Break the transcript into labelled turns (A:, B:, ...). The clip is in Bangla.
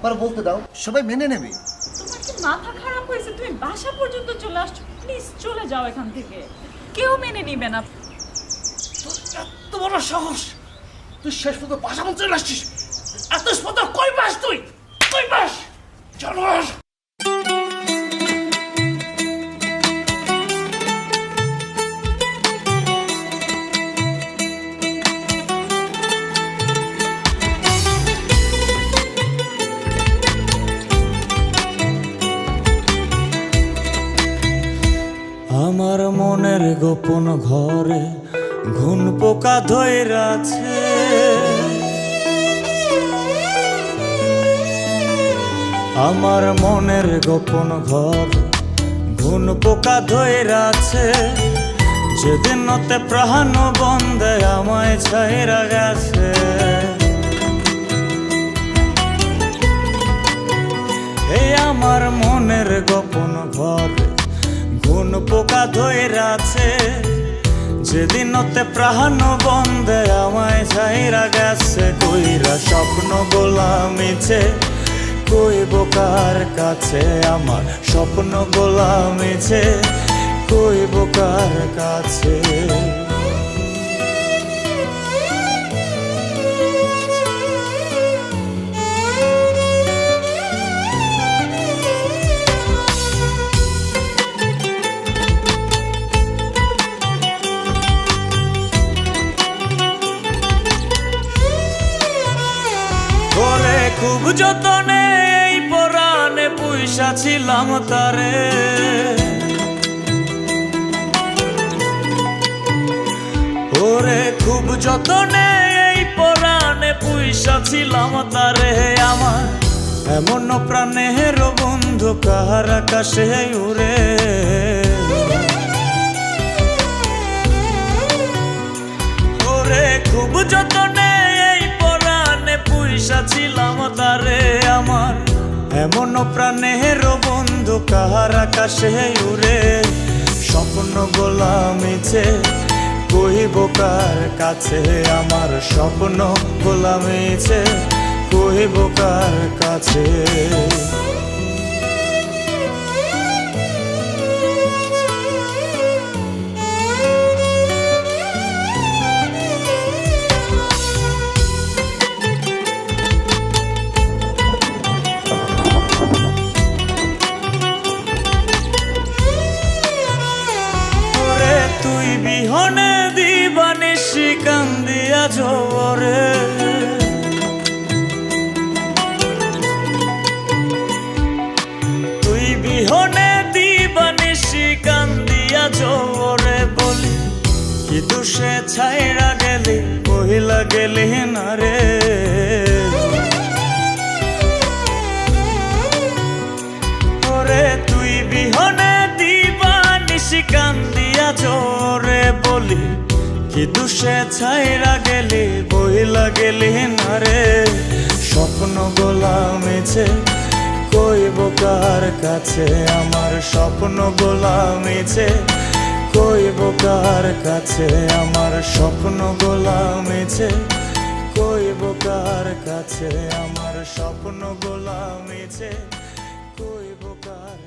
A: একবার বলতে দাও, সবাই মেনে নেবে।
B: তোমার কি মাথা খারাপ হয়েছে? তুমি বাসা পর্যন্ত চলে আসছো, প্লিজ চলে যাও এখান থেকে। কেউ মেনে নিবে না।
A: এত বড় সাহস, তুই শেষ পর্যন্ত বাসা পর্যন্ত চলে আসছিস। এত স্পর্ধা কই পাস তুই? কই পাস জানোয়ার?
C: আমার মনের গোপন ঘরে ঘুন পোকা ধইরা আছে, আমার মনের গোপন ঘর ঘুন পোকা ধইরা আছে। যেদিন নতে প্রাণ বন্ধে আমায় ছাইরা গেছে, এই আমার মনের গোপন ঘর ঘুন পোকা ধইরা আছে। যেদিন নতে প্রাণ বন্ধে আমায় ছাইরা গেছে। কইরা স্বপ্ন গোলামিছে কইব কার কাছে, আমার স্বপ্ন গোলামিছে কইব কার কাছে। ওরে খুব যতনে এই পরাণে পুইসা ছিলাম তারে, ওরে খুব যতনে এই পরাণে পুইসা ছিলাম তারে। আমার এমন প্রাণের বন্ধু কাহার আকাশে উড়ে, ওরে খুব যতনে পুইসা ছিলাম তারে। আমার এমন প্রাণের বন্ধু কাহার আকাশে উড়ে। স্বপ্ন গোলামিছে কইব কার কাছে, আমার স্বপ্ন গোলামিছে কইব কার কাছে। তুই বিহনে দিবানিশি কান্দিয়া জোরে, তুই বিহনে দিবানিশি কান্দিয়া জোরে। বলি কি দুষে ছাইরা গেলি কহিলা গেলি না রে, ওরে তুই বিহনে দিবানিশি কান্দিয়া জোরে। বলি কি দুষে ছাইরা গেলি বইলা গেলি না রে। স্বপ্ন গোলামিছে কইব কার কাছে, আমার স্বপ্ন গোলামিছে কইব কার কাছে, আমার স্বপ্ন গোলামিছে কইব কার কাছে, আমার স্বপ্ন গোলামিছে কইব কার।